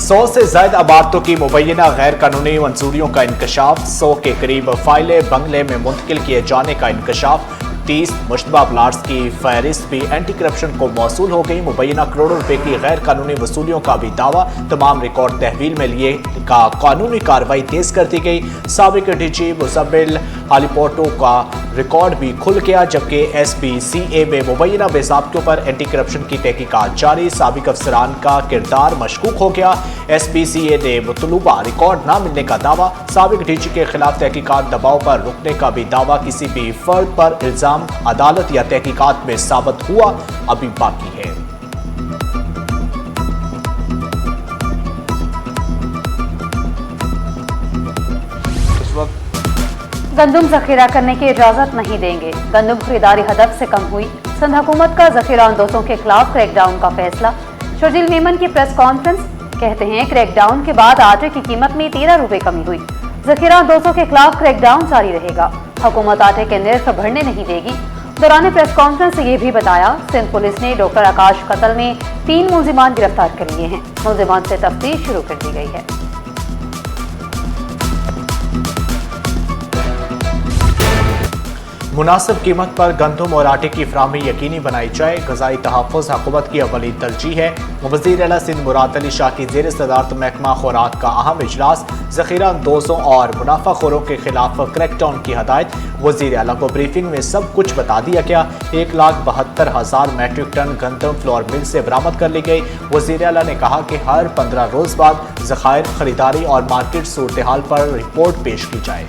100 से ज्यादा इमारतों की मुबैना गैर कानूनी मंजूरियों का इंकशाफ, 100 के करीब फाइलें बंगले में मुंतकिल किए जाने का इंकशाफ, 30 मुश्तबा प्लाट्स की फहरिस्त भी एंटी करप्शन को मौसूल हो गई। मुबैना करोड़ों रुपए की गैर कानूनी वसूलियों का भी दावा, तमाम रिकॉर्ड तहवील में लिए का कानूनी कार्रवाई तेज कर दी गई। साबिक डीजी मुजम्मिल हालीपोर्टो का रिकॉर्ड भी खुल गया, जबकि SPCA में मुबैना बेज़ाब्तियों पर एंटी करप्शन की तहकीकात जारी। साबिक अफसरान का किरदार मशकूक हो गया। SPCA ने मतलूबा रिकॉर्ड न मिलने का दावा, साबिक डीजी के खिलाफ तहकीकात दबाव पर रुकने का भी दावा। किसी भी फर्द पर इल्जाम अदालत या तहकीकात में साबित हुआ अभी बाकी है। गंदम जखीरा करने की इजाजत नहीं देंगे, गंदम खरीदारी हदफ से कम हुई। सिंध हुकूमत का जखीरा अंदोजों के खिलाफ क्रैकडाउन का फैसला। शर्जील मेमन की प्रेस कॉन्फ्रेंस, कहते हैं क्रैकडाउन के बाद आटे की कीमत में 13 रुपए कमी हुई। जखीरा अंदोजों के खिलाफ क्रैकडाउन जारी रहेगा, हुकूमत आटे के निर्ख बढ़ने नहीं देगी। दौरान प्रेस कॉन्फ्रेंस ये भी बताया, सिंध पुलिस ने डॉक्टर आकाश कत्ल में 3 मुलजिमान गिरफ्तार कर लिए हैं। मुलजिमान से तफ्तीश शुरू कर दी गई है। मुनासिब कीमत पर गंदम और आटे की फराहमी यकीनी बनाई जाए, ग़िज़ाई तहफ़्फ़ुज़ हुकूमत की अव्वली तरजीह है। वज़ीर आला सिंध मुराद अली शाह की ज़ेर सदारत महकमा खुराक का अहम इजलास। ज़ख़ीरा अंदोज़ों और मुनाफाखोरों के खिलाफ क्रैकडाउन की हदायत। वज़ीर आला को ब्रीफिंग में सब कुछ बता दिया गया। 1,72,000 मैट्रिक टन गंदम फ्लोर मिल से बरामद कर ली गई। वज़ीर आला ने कहा कि हर 15 रोज़ बाद ज़खायर, खरीदारी और मार्केट सूरत हाल पर रिपोर्ट पेश की जाए।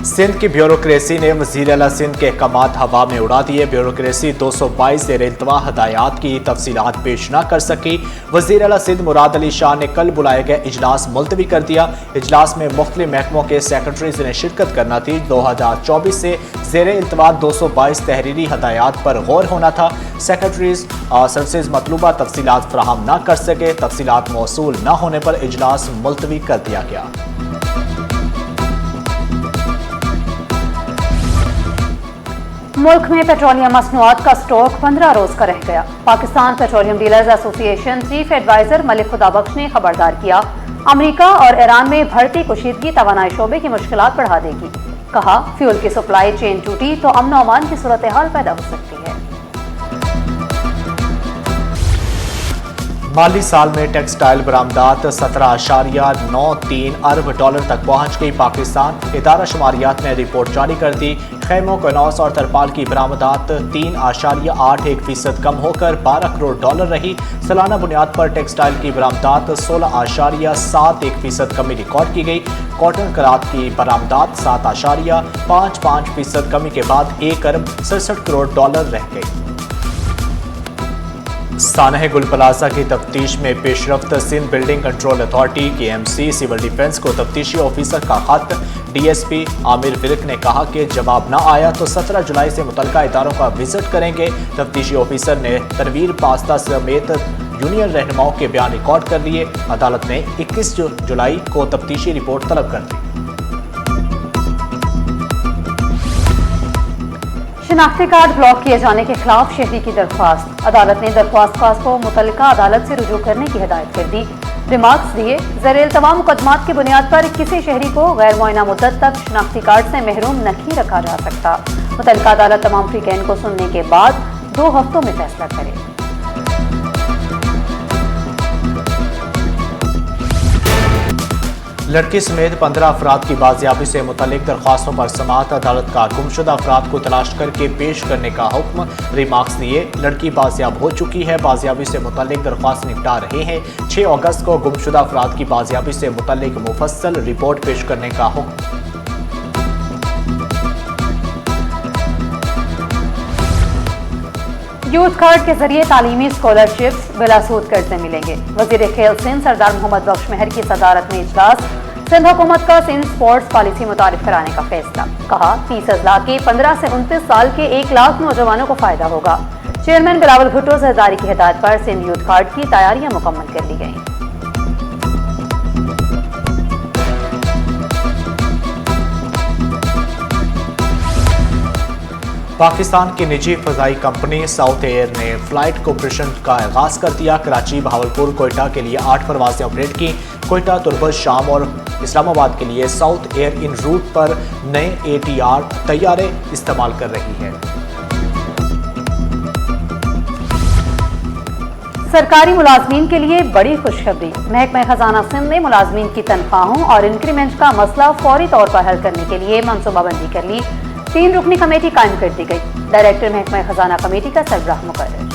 सिंध की ब्यूरोक्रेसी ने वज़ीर आला सिंध के अहकामात हवा में उड़ा दिए। ब्यूरोक्रेसी 222 ज़ेर इल्तवा हदायत की तफसीलात पेश न कर सकी। वज़ीर आला सिंध मुराद अली शाह ने कल बुलाए गए इजलास मुलतवी कर दिया। इजलास में मुख्तलिफ महकमों के सेक्रेटरीज ने शिरकत करना थी। 2024 से ज़ेर इल्तवा 222 तहरीरी हदायत पर गौर होना था। सेक्रेटरीज सर्विसेज मतलूबा तफसीलात फराहम न कर सके। तफसीलात मौसूल न होने पर इजलास मुलतवी कर दिया गया। मुल्क में पेट्रोलियम मसनूआत का स्टॉक 15 रोज का रह गया। Pakistan petroleum dealers association chief adviser Malik Khudabakhsh ने खबरदार किया, अमेरिका और ईरान में बढ़ती कुशीदगी तवानाई शोबे की मुश्किलात बढ़ा देगी। कहा, फ्यूल की सप्लाई चेन टूटी तो अमन अमान की सूरत हाल पैदा हो सकती है। माली साल में टेक्सटाइल बरामदात 17.93 अरब डॉलर तक पहुंच गई। पाकिस्तान इदारा शुमारियात ने रिपोर्ट जारी कर दी। खैमों, कनौस और तरपाल की बरामदात 3.81% कम होकर 12 करोड़ डॉलर रही। सालाना बुनियाद पर टेक्सटाइल की बरामदात 16.71% कमी रिकॉर्ड की गई। कॉटन करात की बरामदात 7.55% कमी के बाद 1 अरब 67 करोड़ डॉलर रह गई। सानह गुल प्लाजा की तफ्तीश में पेशरफ्त। Sindh building control authority KMC civil defence को तफ्तीशी ऑफिसर का खत। DSP आमिर विल्क ने कहा कि जवाब न आया तो 17 जुलाई से मुतल्लिका इदारों का विजिट करेंगे। तफ्तीशी ऑफिसर ने तनवीर पास्ता समेत यूनियन रहनुमाओं के बयान रिकॉर्ड कर लिए। अदालत ने 21 जुलाई को तफ्तीशी रिपोर्ट तलब कर दी। शिनाख्ती कार्ड ब्लॉक किए जाने के खिलाफ शहरी की दरख्वास्त। अदालत ने दरख्वास्त को मुतल्लिका अदालत से रुजू करने की हिदायत कर दी। रिमार्क्स दिए, ज़ेर तमाम मुकदमात की बुनियाद पर किसी शहरी को गैर मुआयना मुद्दत तक शिनाख्ती कार्ड से महरूम नहीं रखा जा सकता। मुतल्लिका अदालत तमाम फ्रीकैन को सुनने के बाद 2 हफ्तों में फैसला करे। लड़की समेत 15 अफराद की बाजियाबी से मुतल्लिक दरख्वास्तों पर समाअत। अदालत का गुमशुदा अफराद को तलाश करके पेश करने का हुक्म। रिमार्क्स दिए, लड़की बाजियाब हो चुकी है, बाजियाबी से मुतल्लिक दरख्वास्त निपटा रहे हैं। 6 अगस्त को गुमशुदा अफराद की बाजियाबी से मुतल्लिक मुफस्सल रिपोर्ट पेश करने का हुक्म। यूथ कार्ड के जरिए तालीमी स्कॉलरशिप्स बिलासूद कर्जे मिलेंगे। वजीर खेल सिंध सरदार मोहम्मद बख्श महर की सदारत में इजलास। सिंध हुकूमत का सिंध स्पोर्ट्स पॉलिसी मुतारिफ कराने का फैसला। कहा, 30 अजला के 15 से 29 साल के 1 लाख नौजवानों को फायदा होगा। चेयरमैन बिलावल भुट्टो जरदारी की हिदायत पर सिंध यूथ कार्ड की तैयारियां मुकम्मल कर ली गई। पाकिस्तान की निजी फजाई कंपनी साउथ एयर ने फ्लाइट ऑपरेशन का आगाज कर दिया। कराची, भावलपुर, कोयटा के लिए 8 परवाजें ऑपरेट की। कोयटा, तुर्बत, शाम और इस्लामाबाद के लिए साउथ एयर इन रूट पर नए ATR तैयारे इस्तेमाल कर रही है। सरकारी मुलाजमीन के लिए बड़ी खुशखबरी। महकमा खजाना सिंध ने मुलाजमीन की तनख्वाहों और इंक्रीमेंट का मसला फौरी तौर पर हल करने के लिए मनसूबाबंदी कर ली। 3 रुकनी कमेटी कायम कर दी गई। डायरेक्टर महकमा खजाना कमेटी का सरबराह मुकर्रर।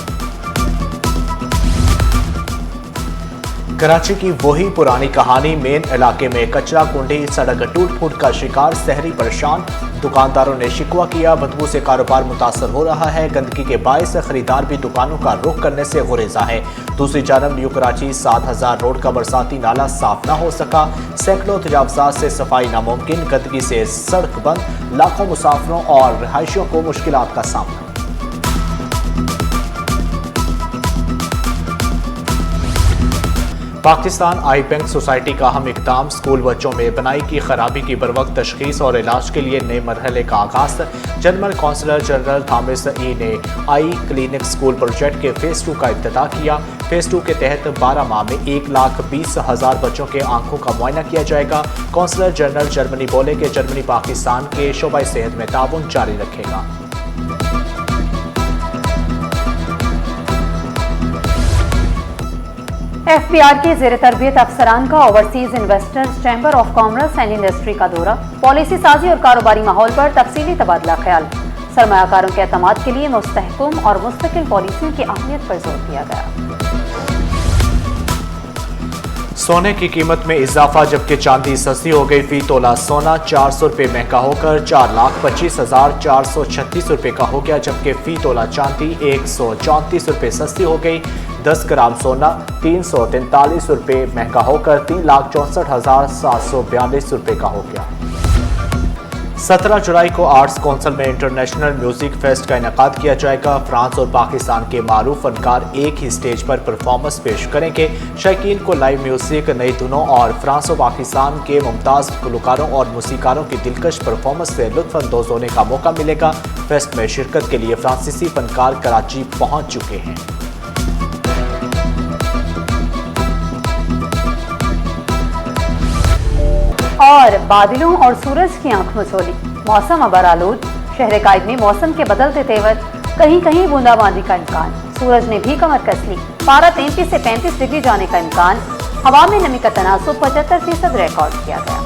कराची की वही पुरानी कहानी। मेन इलाके में कचरा कुंडी, सड़क टूट फूट का शिकार, शहरी परेशान। दुकानदारों ने शिकवा किया, बदबू से कारोबार मुतासर हो रहा है। गंदगी के बायस खरीदार भी दुकानों का रुख करने से गुरेजा है। दूसरी जानब न्यू कराची 7000 रोड का बरसाती नाला साफ न हो सका। सैकड़ों तजावजात से सफाई नामुमकिन। गंदगी से सड़क बंद। लाखों मुसाफिरों और रिहायशियों को मुश्किलात का सामना। पाकिस्तान आई बैंक सोसाइटी का अहम इक़दाम। स्कूल बच्चों में बनाई की खराबी की बरवक्त तशखीस और इलाज के लिए नए मरहले का आगाज। जनरल कौंसलर जनरल थॉमस ई ने आई क्लिनिक स्कूल प्रोजेक्ट के फेज़ 2 का इफ्तिताह किया। फेज़ 2 के तहत 12 माह में 1,20,000 बच्चों के आंखों का मुआयना किया जाएगा। कौंसलर जनरल जर्मनी बोले कि जर्मनी पाकिस्तान के शोबा सेहत में ताउन जारी रखेगा। FBR के ज़ेर तरबियत अफसरान का overseas investors chamber of commerce and industry का दौरा। पॉलिसी साजी और कारोबारी माहौल पर तफसीली तबादला ख्याल। सरमायाकारों के एतमाद के लिए मुस्तहकम और मुस्तकिल पॉलिसियों की अहमियत पर जोर दिया गया। सोने की कीमत में इजाफा, जबकि चांदी सस्ती हो गई। फी तोला सोना 400 रुपये महंगा होकर 4,25,436 रुपये का हो गया, जबकि फी तोला चांदी 134 रुपये सस्ती हो गई। 10 ग्राम सोना 343 रुपये महंगा होकर 3,64,742 रुपये का हो गया। 17 जुलाई को आर्ट्स काउंसिल में इंटरनेशनल म्यूजिक फेस्ट का इनेकाद किया जाएगा। फ्रांस और पाकिस्तान के मारूफ फनकार एक ही स्टेज पर परफॉर्मेंस पेश करेंगे। शायकीन को लाइव म्यूजिक, नई धुनों और फ्रांस और पाकिस्तान के मुमताज़ गुलकारों और मूसीकारों की दिलकश परफॉर्मेंस से लुत्फ़अंदोज़ होने का मौका मिलेगा। फेस्ट में शिरकत के लिए फ्रांसीसी फनकार कराची पहुँच चुके हैं। और बादलों और सूरज की आंख मचोली। मौसम अबर आलूद। शहर कायद में मौसम के बदलते तेवर। कहीं कहीं बूंदाबांदी का इम्कान। सूरज ने भी कमर कस ली। पारा 33 से 35 डिग्री जाने का इम्कान। हवा में नमी का तनासुब 75% रिकॉर्ड किया गया।